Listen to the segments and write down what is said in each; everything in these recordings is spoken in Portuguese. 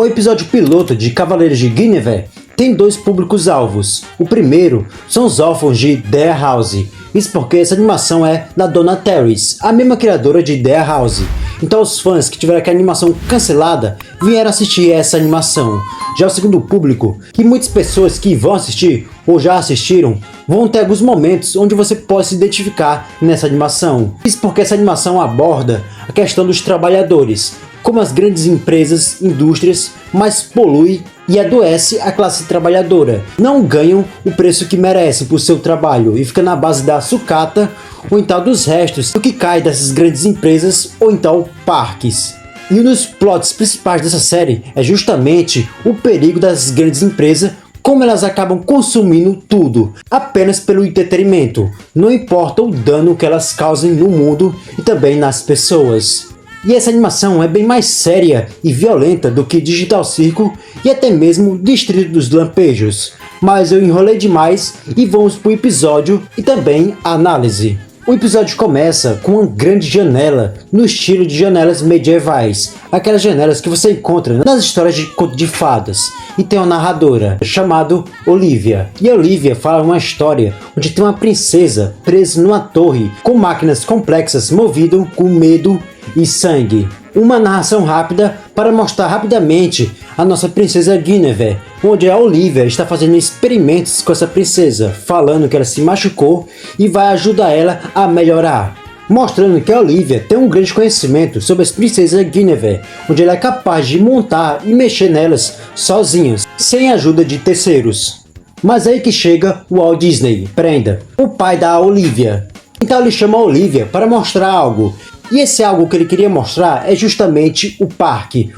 O episódio piloto de Cavaleiros de Guinevere tem dois públicos-alvos. O primeiro são os órfãos de Dea House. Isso porque essa animação é da Donna Terrace, a mesma criadora de Dea House. Então os fãs que tiveram aquela animação cancelada vieram assistir essa animação. Já o segundo público, que muitas pessoas que vão assistir ou já assistiram, vão ter alguns momentos onde você pode se identificar nessa animação. Isso porque essa animação aborda a questão dos trabalhadores, como as grandes empresas, indústrias, mais polui e adoece a classe trabalhadora. Não ganham o preço que merecem por seu trabalho e fica na base da sucata ou então dos restos do que cai dessas grandes empresas ou então parques. E um dos plots principais dessa série é justamente o perigo das grandes empresas, como elas acabam consumindo tudo, apenas pelo entretenimento, não importa o dano que elas causem no mundo e também nas pessoas. E essa animação é bem mais séria e violenta do que Digital Circle e até mesmo Distrito dos Lampejos. Mas eu enrolei demais e vamos pro episódio e também a análise. O episódio começa com uma grande janela no estilo de janelas medievais, aquelas janelas que você encontra nas histórias de conto de fadas, e tem uma narradora chamada Olivia. E a Olivia fala uma história onde tem uma princesa presa numa torre com máquinas complexas movidas com medo e sangue. Uma narração rápida para mostrar rapidamente a nossa princesa Guinevere, onde a Olivia está fazendo experimentos com essa princesa, falando que ela se machucou e vai ajudar ela a melhorar. Mostrando que a Olivia tem um grande conhecimento sobre as princesas Guinevere, onde ela é capaz de montar e mexer nelas sozinhas, sem a ajuda de terceiros. Mas aí que chega o Walt Disney, Prenda, o pai da Olivia. Então ele chama a Olivia para mostrar algo. E esse algo que ele queria mostrar é justamente o parque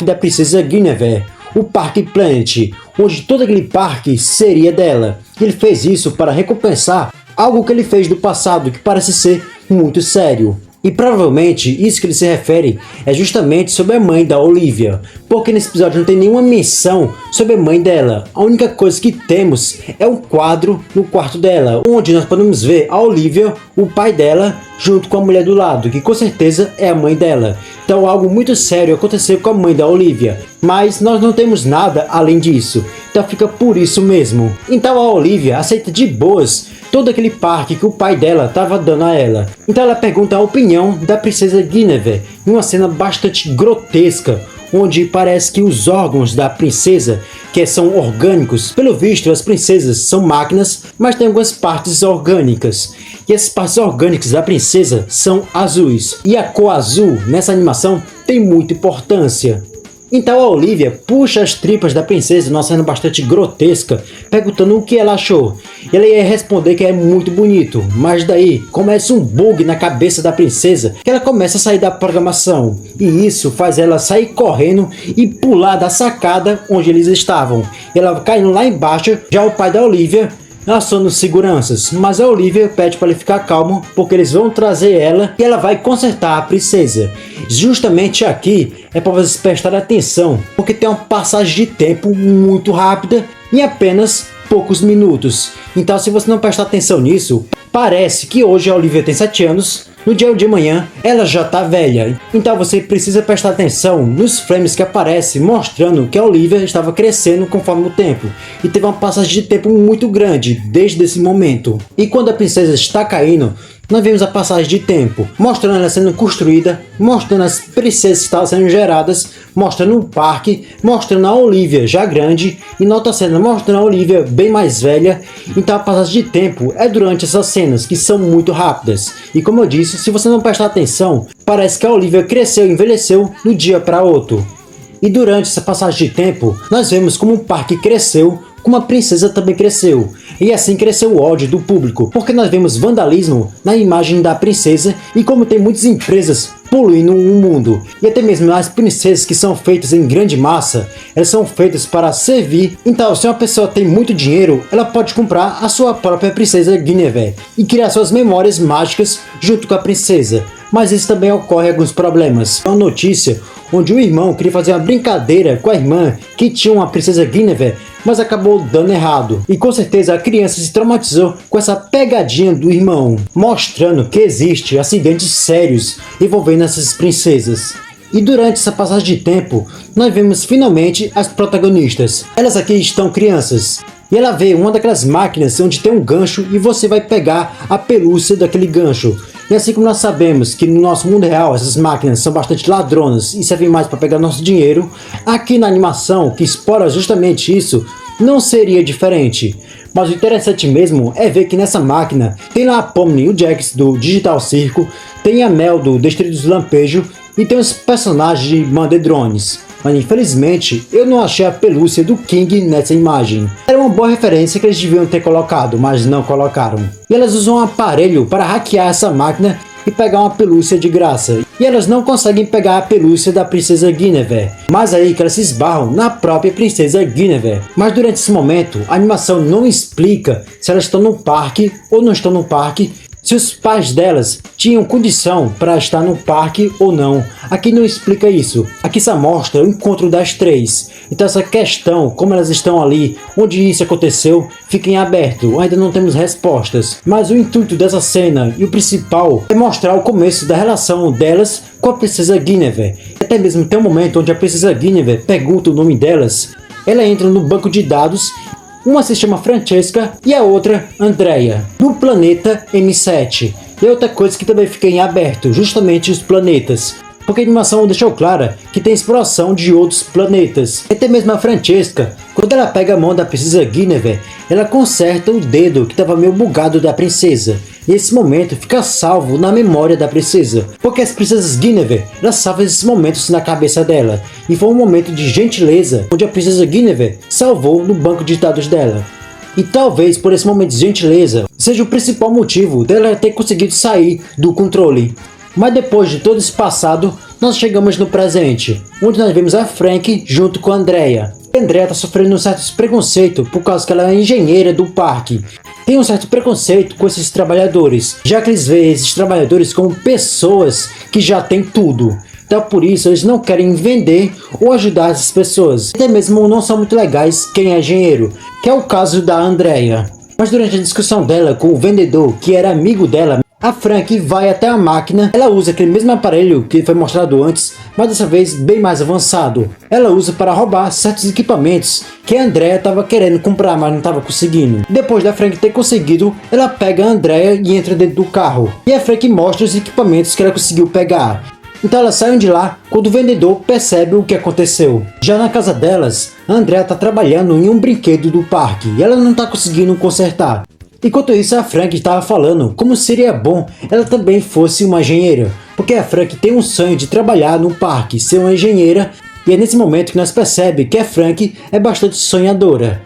da princesa Guinevere, o Parque Planet, onde todo aquele parque seria dela. E ele fez isso para recompensar algo que ele fez do passado que parece ser muito sério. E provavelmente isso que ele se refere é justamente sobre a mãe da Olivia, porque nesse episódio não tem nenhuma menção sobre a mãe dela. A única coisa que temos é um quadro no quarto dela, onde nós podemos ver a Olivia, o pai dela, junto com a mulher do lado, que com certeza é a mãe dela. Então algo muito sério aconteceu com a mãe da Olivia, mas nós não temos nada além disso, então fica por isso mesmo. Então a Olivia aceita de boas todo aquele parque que o pai dela estava dando a ela. Então ela pergunta a opinião da princesa Guinevere, em uma cena bastante grotesca, onde parece que os órgãos da princesa, que são orgânicos, pelo visto as princesas são máquinas, mas tem algumas partes orgânicas. E essas partes orgânicas da princesa são azuis. E a cor azul nessa animação tem muita importância. Então a Olivia puxa as tripas da princesa numa cena bastante grotesca, perguntando o que ela achou. Ela ia responder que é muito bonito, mas daí começa um bug na cabeça da princesa, que ela começa a sair da programação. E isso faz ela sair correndo e pular da sacada onde eles estavam. Ela caindo lá embaixo, já o pai da Olivia aciona seguranças, mas a Olivia pede para ele ficar calmo, porque eles vão trazer ela e ela vai consertar a princesa. Justamente aqui é para vocês prestarem atenção, porque tem uma passagem de tempo muito rápida em apenas poucos minutos. Então se você não prestar atenção nisso, parece que hoje a Olivia tem 7 anos, no dia de amanhã ela já tá velha. Então você precisa prestar atenção nos frames que aparecem mostrando que a Olivia estava crescendo conforme o tempo. E teve uma passagem de tempo muito grande desde esse momento. E quando a princesa está caindo, nós vemos a passagem de tempo, mostrando ela sendo construída, mostrando as princesas que estavam sendo geradas, mostrando o parque, mostrando a Olivia já grande, e na outra cena mostrando a Olivia bem mais velha. Então a passagem de tempo é durante essas cenas, que são muito rápidas. E como eu disse, se você não prestar atenção, parece que a Olivia cresceu e envelheceu do dia para outro. E durante essa passagem de tempo, nós vemos como o parque cresceu, como a princesa também cresceu. E assim cresceu o ódio do público, porque nós vemos vandalismo na imagem da princesa e como tem muitas empresas poluindo o mundo. E até mesmo as princesas que são feitas em grande massa, elas são feitas para servir. Então se uma pessoa tem muito dinheiro, ela pode comprar a sua própria princesa Guinevere e criar suas memórias mágicas junto com a princesa. Mas isso também ocorre alguns problemas. É uma notícia onde o irmão queria fazer uma brincadeira com a irmã que tinha uma princesa Guinevere, mas acabou dando errado. E com certeza a criança se traumatizou com essa pegadinha do irmão, mostrando que existe acidentes sérios envolvendo essas princesas. E durante essa passagem de tempo, nós vemos finalmente as protagonistas. Elas aqui estão crianças. E ela vê uma daquelas máquinas onde tem um gancho e você vai pegar a pelúcia daquele gancho. E assim como nós sabemos que no nosso mundo real essas máquinas são bastante ladronas e servem mais para pegar nosso dinheiro, aqui na animação, que explora justamente isso, não seria diferente. Mas o interessante mesmo é ver que nessa máquina tem lá a Pomni e o Jax do Digital Circo, tem a Mel do Distrito dos Lampejos e tem os personagens de Mandedrones. Mas infelizmente eu não achei a pelúcia do King nessa imagem. Era uma boa referência que eles deviam ter colocado, mas não colocaram. E elas usam um aparelho para hackear essa máquina e pegar uma pelúcia de graça. E elas não conseguem pegar a pelúcia da Princesa Guinevere. Mas aí que elas se esbarram na própria Princesa Guinevere. Mas durante esse momento, a animação não explica se elas estão no parque ou não estão no parque, se os pais delas tinham condição para estar no parque ou não. Aqui não explica isso. Aqui só mostra o encontro das três. Então essa questão, como elas estão ali, onde isso aconteceu, fica em aberto. Ainda não temos respostas. Mas o intuito dessa cena e o principal é mostrar o começo da relação delas com a Princesa Guinevere. Até mesmo tem um momento onde a Princesa Guinevere pergunta o nome delas. Ela entra no banco de dados. Uma se chama Francesca e a outra Andrea, do planeta M7. E outra coisa que também fica em aberto, justamente os planetas. Porque a animação deixou clara que tem exploração de outros planetas. Até mesmo a Francesca, quando ela pega a mão da Princesa Guinevere, ela conserta o dedo que estava meio bugado da princesa. E esse momento fica salvo na memória da princesa. Porque as princesas Guinevere, elas salvam esses momentos na cabeça dela. E foi um momento de gentileza, onde a princesa Guinevere salvou no banco de dados dela. E talvez por esse momento de gentileza, seja o principal motivo dela ter conseguido sair do controle. Mas depois de todo esse passado, nós chegamos no presente, onde nós vemos a Frank junto com a Andrea. A Andrea está sofrendo um certo preconceito por causa que ela é engenheira do parque. Tem um certo preconceito com esses trabalhadores, já que eles veem esses trabalhadores como pessoas que já têm tudo. Então por isso eles não querem vender ou ajudar essas pessoas. Até mesmo não são muito legais quem é engenheiro, que é o caso da Andrea. Mas durante a discussão dela com o vendedor, que era amigo dela, a Frank vai até a máquina. Ela usa aquele mesmo aparelho que foi mostrado antes, mas dessa vez bem mais avançado. Ela usa para roubar certos equipamentos que a Andrea estava querendo comprar, mas não estava conseguindo. Depois da Frank ter conseguido, ela pega a Andrea e entra dentro do carro. E a Frank mostra os equipamentos que ela conseguiu pegar. Então elas saem de lá quando o vendedor percebe o que aconteceu. Já na casa delas, a Andrea está trabalhando em um brinquedo do parque e ela não está conseguindo consertar. Enquanto isso, a Frank estava falando como seria bom ela também fosse uma engenheira, porque a Frank tem um sonho de trabalhar no parque, ser uma engenheira, e é nesse momento que nós percebemos que a Frank é bastante sonhadora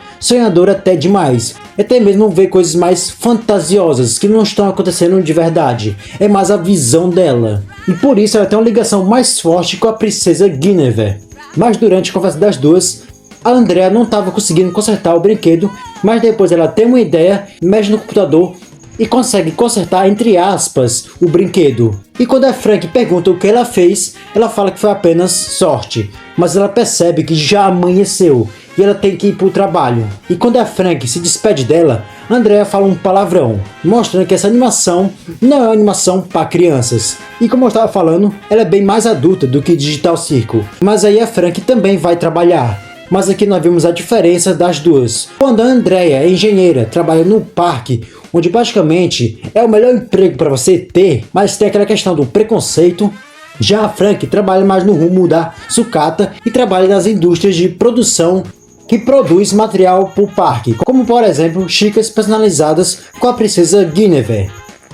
até demais, até mesmo ver coisas mais fantasiosas que não estão acontecendo de verdade, é mais a visão dela, e por isso ela tem uma ligação mais forte com a Princesa Guinevere. Mas durante a conversa das duas, a Andrea não estava conseguindo consertar o brinquedo, mas depois ela tem uma ideia, mexe no computador e consegue consertar, entre aspas, o brinquedo. E quando a Frank pergunta o que ela fez, ela fala que foi apenas sorte, mas ela percebe que já amanheceu e ela tem que ir para o trabalho. E quando a Frank se despede dela, a Andrea fala um palavrão, mostrando que essa animação não é uma animação para crianças. E como eu estava falando, ela é bem mais adulta do que Digital Circle. Mas aí a Frank também vai trabalhar. Mas aqui nós vemos a diferença das duas. Quando a Andrea é engenheira, trabalha no parque, onde basicamente é o melhor emprego para você ter, mas tem aquela questão do preconceito. Já a Frank trabalha mais no rumo da sucata e trabalha nas indústrias de produção que produz material para o parque, como por exemplo xícaras personalizadas com a Princesa Guinevere.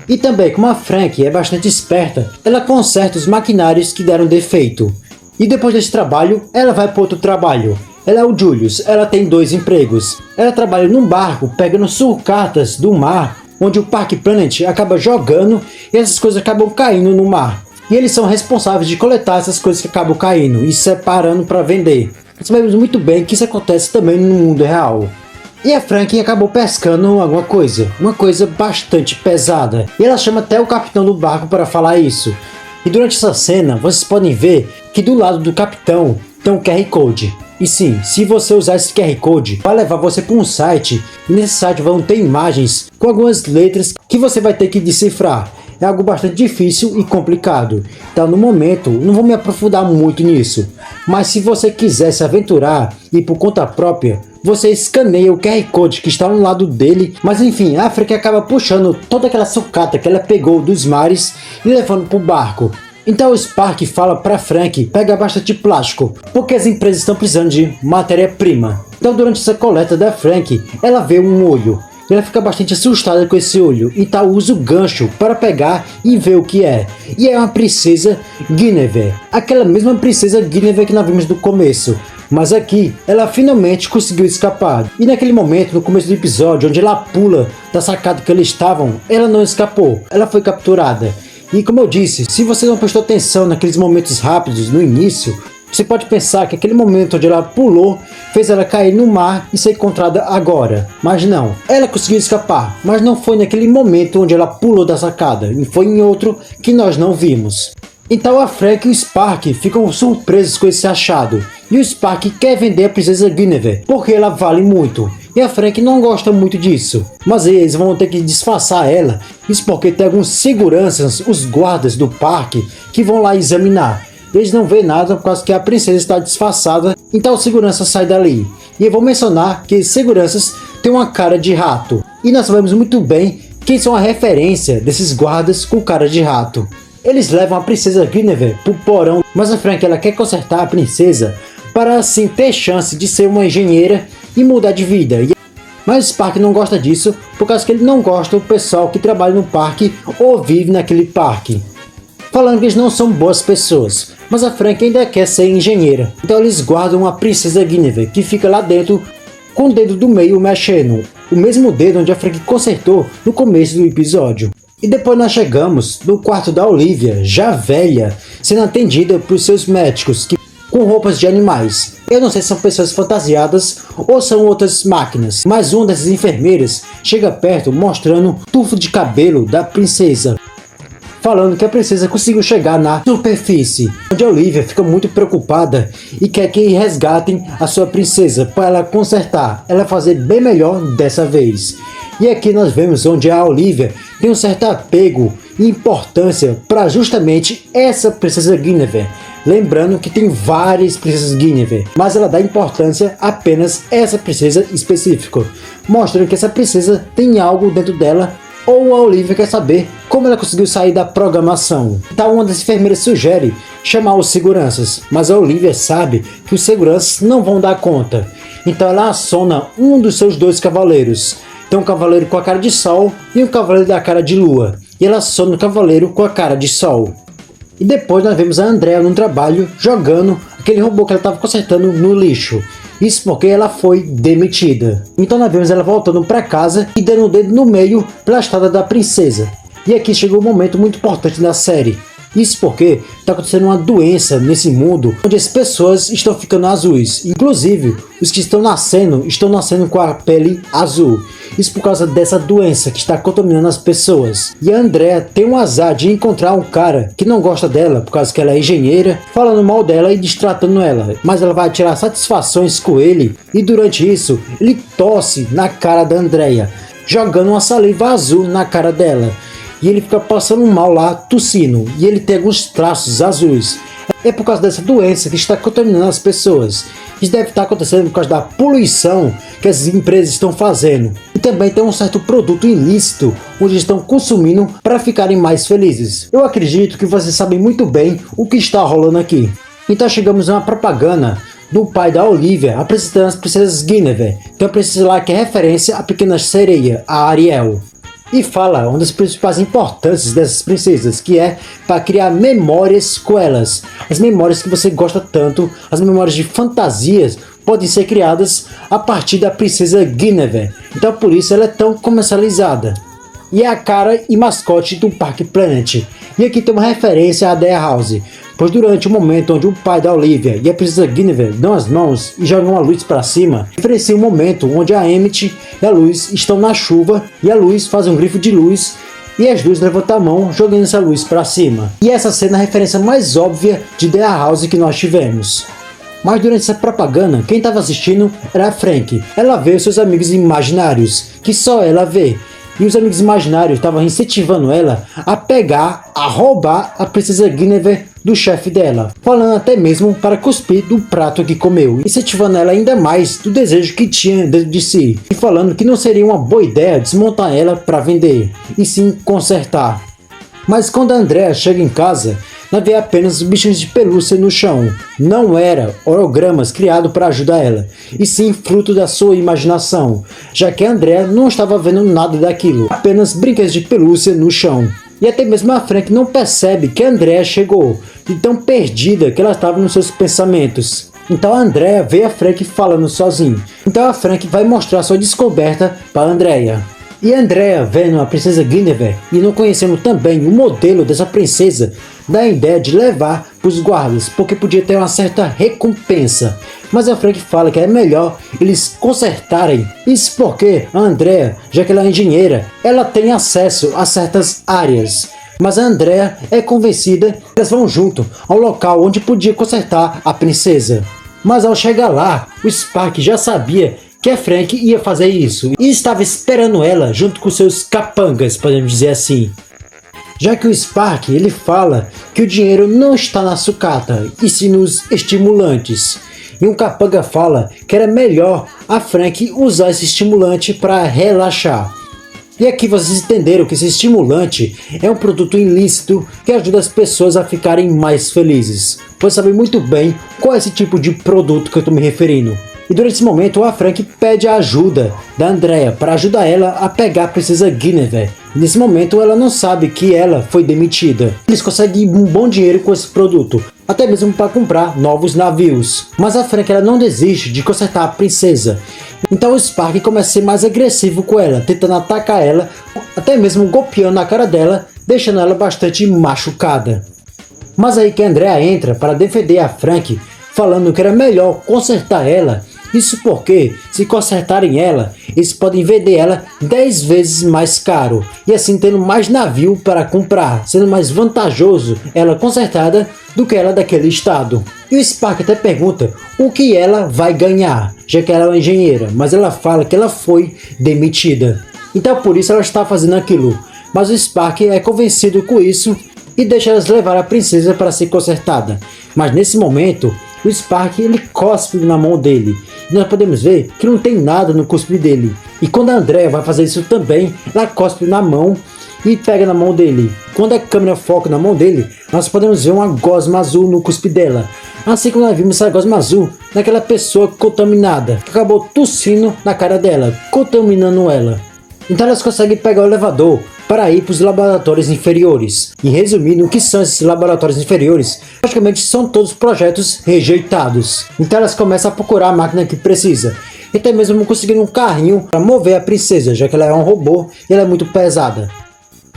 E também, como a Frank é bastante esperta, ela conserta os maquinários que deram defeito. E depois desse trabalho, ela vai para outro trabalho. Ela é o Julius, ela tem 2 empregos. Ela trabalha num barco pegando sucatas do mar, onde o Parque Planet acaba jogando e essas coisas acabam caindo no mar. E eles são responsáveis de coletar essas coisas que acabam caindo e separando para vender. Nós sabemos muito bem que isso acontece também no mundo real. E a Frank acabou pescando alguma coisa, uma coisa bastante pesada. E ela chama até o capitão do barco para falar isso. E durante essa cena, vocês podem ver que do lado do capitão tem um QR Code. E sim, se você usar esse QR Code, vai levar você para um site. E nesse site vão ter imagens com algumas letras que você vai ter que decifrar. é algo bastante difícil e complicado. Então no momento não vou me aprofundar muito nisso, mas se você quiser se aventurar e por conta própria, você escaneia o QR Code que está no lado dele, mas enfim, a Frank acaba puxando toda aquela sucata que ela pegou dos mares e levando para o barco. Então o Spark fala para Frank pegar bastante plástico, porque as empresas estão precisando de matéria-prima. Então durante essa coleta da Frank, ela vê um olho. Ela fica bastante assustada com esse olho, então usa o gancho para pegar e ver o que é. E é uma princesa Guinevere, aquela mesma princesa Guinevere que nós vimos no começo. Mas aqui, ela finalmente conseguiu escapar. E naquele momento, no começo do episódio, onde ela pula da sacada que eles estavam, ela não escapou, ela foi capturada. E como eu disse, se você não prestou atenção naqueles momentos rápidos no início, você pode pensar que aquele momento onde ela pulou fez ela cair no mar e ser encontrada agora. Mas não, ela conseguiu escapar, mas não foi naquele momento onde ela pulou da sacada, e foi em outro que nós não vimos. Então a Frank e o Spark ficam surpresos com esse achado, e o Spark quer vender a princesa Guinevere, porque ela vale muito. E a Frank não gosta muito disso, mas eles vão ter que disfarçar ela, isso porque tem alguns seguranças, os guardas do parque, que vão lá examinar. Eles não vê nada por causa que a princesa está disfarçada, então o segurança sai dali. E eu vou mencionar que seguranças têm uma cara de rato, e nós sabemos muito bem quem são a referência desses guardas com cara de rato. Eles levam a princesa Guinevere pro porão, mas a Frank ela quer consertar a princesa para assim ter chance de ser uma engenheira e mudar de vida. Mas o Spark não gosta disso, por causa que ele não gosta do pessoal que trabalha no parque ou vive naquele parque. Falando que eles não são boas pessoas, mas a Frank ainda quer ser engenheira. Então eles guardam a princesa Guinevere, que fica lá dentro com o dedo do meio mexendo, o mesmo dedo onde a Frank consertou no começo do episódio. E depois nós chegamos no quarto da Olivia, já velha, sendo atendida por seus médicos, com roupas de animais. Eu não sei se são pessoas fantasiadas ou são outras máquinas, mas uma dessas enfermeiras chega perto mostrando o tufo de cabelo da princesa, falando que a princesa conseguiu chegar na superfície, onde a Olivia fica muito preocupada e quer que resgatem a sua princesa para ela consertar, ela fazer bem melhor dessa vez. E aqui nós vemos onde a Olivia tem um certo apego e importância para justamente essa princesa Guinevere. Lembrando que tem várias princesas Guinevere, mas ela dá importância apenas a essa princesa específica, mostrando que essa princesa tem algo dentro dela, ou a Olivia quer saber como ela conseguiu sair da programação. Então uma das enfermeiras sugere chamar os seguranças, mas a Olivia sabe que os seguranças não vão dar conta. Então ela aciona um dos seus dois cavaleiros. Tem um cavaleiro com a cara de sol e um cavaleiro da cara de lua. E ela aciona o cavaleiro com a cara de sol. E depois nós vemos a Andrea no trabalho jogando aquele robô que ela estava consertando no lixo. Isso porque ela foi demitida. Então nós vemos ela voltando para casa e dando o dedo no meio pela estada da princesa. E aqui chegou um momento muito importante da série. Isso porque está acontecendo uma doença nesse mundo onde as pessoas estão ficando azuis. Inclusive, os que estão nascendo com a pele azul. Isso por causa dessa doença que está contaminando as pessoas. E a Andrea tem um azar de encontrar um cara que não gosta dela por causa que ela é engenheira, falando mal dela e destratando ela. Mas ela vai tirar satisfações com ele e durante isso ele tosse na cara da Andrea, jogando uma saliva azul na cara dela. E ele fica passando mal lá, tossindo, e ele tem alguns traços azuis. É por causa dessa doença que está contaminando as pessoas. Isso deve estar acontecendo por causa da poluição que as empresas estão fazendo. E também tem um certo produto ilícito, onde estão consumindo para ficarem mais felizes. Eu acredito que vocês sabem muito bem o que está rolando aqui. Então chegamos a uma propaganda do pai da Olivia apresentando as princesas Guinevere. Tem uma princesa lá que é referência à pequena sereia, a Ariel. E fala uma das principais importâncias dessas princesas, que é para criar memórias com elas. As memórias que você gosta tanto, as memórias de fantasias, podem ser criadas a partir da princesa Guinevere. Então por isso ela é tão comercializada. E é a cara e mascote do Parque Planet. E aqui tem uma referência à Dea House, pois durante o momento onde o pai da Olivia e a princesa Guinevere dão as mãos e jogam a luz para cima, referencia um momento onde a Emmett e a Luz estão na chuva e a Luz faz um grifo de luz e as duas levantam a mão jogando essa luz para cima. E essa cena é a referência mais óbvia de Dea House que nós tivemos. Mas durante essa propaganda, quem estava assistindo era a Frank. Ela vê os seus amigos imaginários, que só ela vê. e os amigos imaginários estavam incentivando ela a roubar a princesa Guinevere do chefe dela, falando até mesmo para cuspir do prato que comeu, incentivando ela ainda mais do desejo que tinha dentro de si, e falando que não seria uma boa ideia desmontar ela para vender, e sim consertar. Mas quando a Andrea chega em casa, ela vê apenas bichinhos de pelúcia no chão. Não era hologramas criados para ajudar ela, e sim fruto da sua imaginação, já que a Andrea não estava vendo nada daquilo, apenas brinquedos de pelúcia no chão. E até mesmo a Frank não percebe que a Andrea chegou, de tão perdida que ela estava nos seus pensamentos. Então a Andrea vê a Frank falando sozinho. Então a Frank vai mostrar sua descoberta para a Andrea. E a Andrea, vendo a princesa Guinevere e não conhecendo também o modelo dessa princesa, dá a ideia de levar para os guardas, porque podia ter uma certa recompensa. Mas a Frank fala que é melhor eles consertarem. Isso porque a Andrea, já que ela é engenheira, ela tem acesso a certas áreas. Mas a Andrea é convencida que elas vão junto ao local onde podia consertar a princesa. Mas ao chegar lá, o Spark já sabia que a Frank ia fazer isso e estava esperando ela junto com seus capangas, podemos dizer assim. Já que o Spark ele fala que o dinheiro não está na sucata, e sim nos estimulantes. E um capanga fala que era melhor a Frank usar esse estimulante para relaxar. E aqui vocês entenderam que esse estimulante é um produto ilícito que ajuda as pessoas a ficarem mais felizes. Você sabe muito bem qual é esse tipo de produto que eu estou me referindo. E durante esse momento a Frank pede a ajuda da Andrea para ajudar ela a pegar a princesa Guinevere. Nesse momento ela não sabe que ela foi demitida. Eles conseguem um bom dinheiro com esse produto, até mesmo para comprar novos navios. Mas a Frank ela não desiste de consertar a princesa. Então o Spark começa a ser mais agressivo com ela, tentando atacar ela, até mesmo golpeando na cara dela, deixando ela bastante machucada. Mas aí que a Andrea entra para defender a Frank, falando que era melhor consertar ela. Isso porque, se consertarem ela, eles podem vender ela 10 vezes mais caro, e assim tendo mais navio para comprar, sendo mais vantajoso ela consertada do que ela daquele estado. E o Spark até pergunta o que ela vai ganhar, já que ela é uma engenheira, mas ela fala que ela foi demitida. Então por isso ela está fazendo aquilo, mas o Spark é convencido com isso e deixa elas levar a princesa para ser consertada. Mas nesse momento, o Spark ele cospe na mão dele. E nós podemos ver que não tem nada no cuspe dele. E quando a Andrea vai fazer isso também, ela cospe na mão e pega na mão dele. Quando a câmera foca na mão dele, nós podemos ver uma gosma azul no cuspe dela. Assim como nós vimos essa gosma azul naquela pessoa contaminada, que acabou tossindo na cara dela, contaminando ela. Então elas conseguem pegar o elevador para ir para os laboratórios inferiores. E resumindo, o que são esses laboratórios inferiores? Praticamente são todos projetos rejeitados. Então elas começam a procurar a máquina que precisa. E até mesmo conseguindo um carrinho para mover a princesa, já que ela é um robô e ela é muito pesada.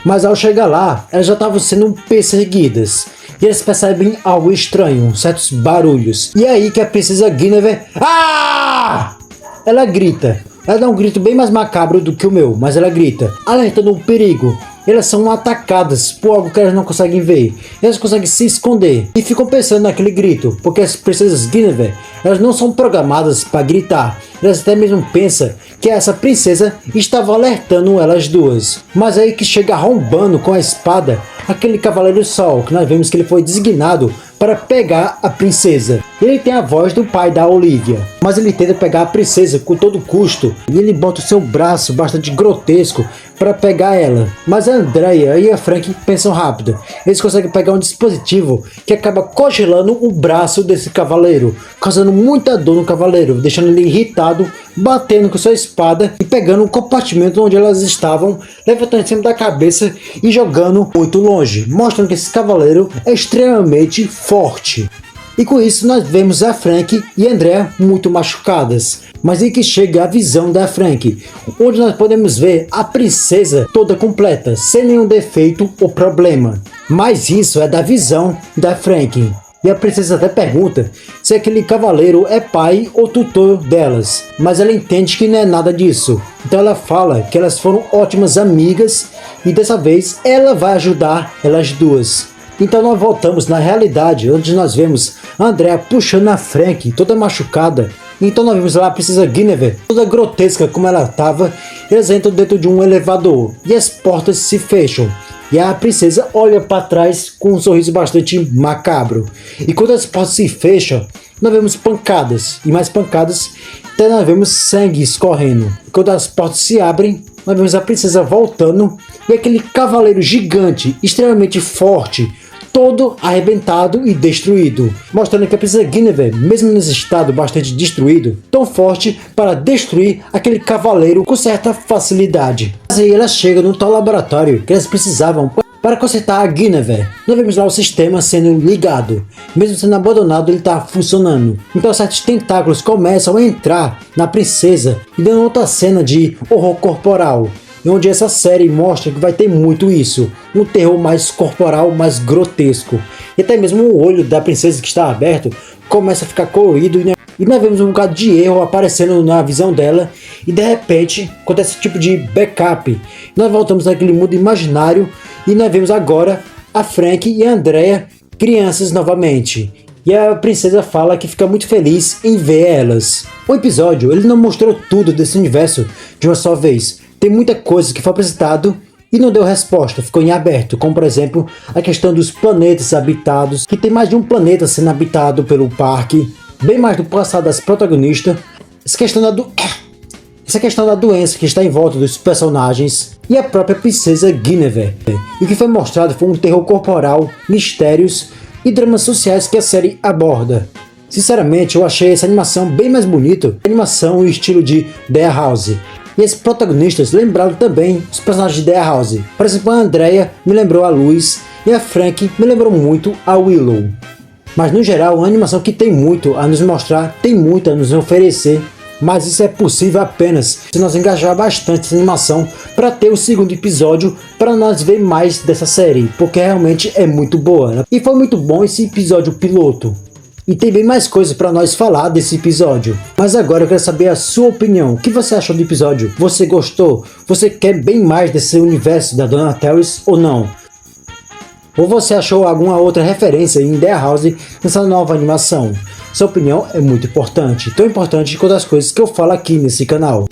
Mas ao chegar lá, elas já estavam sendo perseguidas. E eles percebem algo estranho, certos barulhos. E é aí que a princesa Guinevere... Ah! Ela grita. Ela dá um grito bem mais macabro do que o meu, mas ela grita, alertando um perigo. Elas são atacadas por algo que elas não conseguem ver. Elas conseguem se esconder e ficam pensando naquele grito, porque as princesas Guinevere, elas não são programadas para gritar. Elas até mesmo pensam que essa princesa estava alertando elas duas. Mas aí que chega arrombando com a espada aquele Cavaleiro Sol, que nós vemos que ele foi designado para pegar a princesa. Ele tem a voz do pai da Olivia, mas ele tenta pegar a princesa com todo custo e ele bota o seu braço bastante grotesco para pegar ela. Mas a Andrea e a Frank pensam rápido. Eles conseguem pegar um dispositivo que acaba congelando o braço desse cavaleiro, causando muita dor no cavaleiro, deixando ele irritado, batendo com sua espada e pegando um compartimento onde elas estavam, levantando em cima da cabeça e jogando muito longe, mostrando que esse cavaleiro é extremamente forte. E com isso nós vemos a Frank e a Andrea muito machucadas. Mas aí que chega a visão da Frank, onde nós podemos ver a princesa toda completa, sem nenhum defeito ou problema. Mas isso é da visão da Frank. E a princesa até pergunta se aquele cavaleiro é pai ou tutor delas. Mas ela entende que não é nada disso. Então ela fala que elas foram ótimas amigas e dessa vez ela vai ajudar elas duas. Então nós voltamos na realidade, onde nós vemos a Andrea puxando a Frank toda machucada Então nós vimos lá a princesa Guinevere, toda grotesca como ela estava. Eles entram dentro de um elevador e as portas se fecham. E a princesa olha para trás com um sorriso bastante macabro. E quando as portas se fecham, nós vemos pancadas e mais pancadas, até nós vemos sangue escorrendo. E quando as portas se abrem, nós vemos a princesa voltando e aquele cavaleiro gigante, extremamente forte, todo arrebentado e destruído, mostrando que a princesa Guinevere, mesmo nesse estado bastante destruído, tão forte para destruir aquele cavaleiro com certa facilidade. Mas aí ela chega no tal laboratório que elas precisavam para consertar a Guinevere. Nós vemos lá o sistema sendo ligado, mesmo sendo abandonado ele está funcionando. Então certos tentáculos começam a entrar na princesa e dando outra cena de horror corporal. Onde essa série mostra que vai ter muito isso, um terror mais corporal, mais grotesco. E até mesmo o olho da princesa que está aberto começa a ficar colorido e nós vemos um bocado de erro aparecendo na visão dela. E de repente acontece esse tipo de backup. Nós voltamos naquele mundo imaginário e nós vemos agora a Frank e a Andrea crianças novamente. E a princesa fala que fica muito feliz em ver elas. O episódio ele não mostrou tudo desse universo de uma só vez. Tem muita coisa que foi apresentado e não deu resposta, ficou em aberto, como por exemplo a questão dos planetas habitados, que tem mais de um planeta sendo habitado pelo parque, bem mais do passado das protagonistas, essa questão da doença que está em volta dos personagens e a própria princesa Guinevere. E o que foi mostrado foi um terror corporal, mistérios e dramas sociais que a série aborda. Sinceramente, eu achei essa animação bem mais bonita, animação e estilo de The House. E esses protagonistas lembraram também os personagens de The House. Por exemplo, a Andrea me lembrou a Luz e a Frank me lembrou muito a Willow. Mas no geral, uma animação que tem muito a nos mostrar, tem muito a nos oferecer. Mas isso é possível apenas se nós engajar bastante essa animação para ter o segundo episódio, para nós ver mais dessa série, porque realmente é muito boa, né? E foi muito bom esse episódio piloto. E tem bem mais coisa para nós falar desse episódio. Mas agora eu quero saber a sua opinião. O que você achou do episódio? Você gostou? Você quer bem mais desse universo da Dona Terrace ou não? Ou você achou alguma outra referência em The House nessa nova animação? Sua opinião é muito importante. Tão importante quanto as coisas que eu falo aqui nesse canal.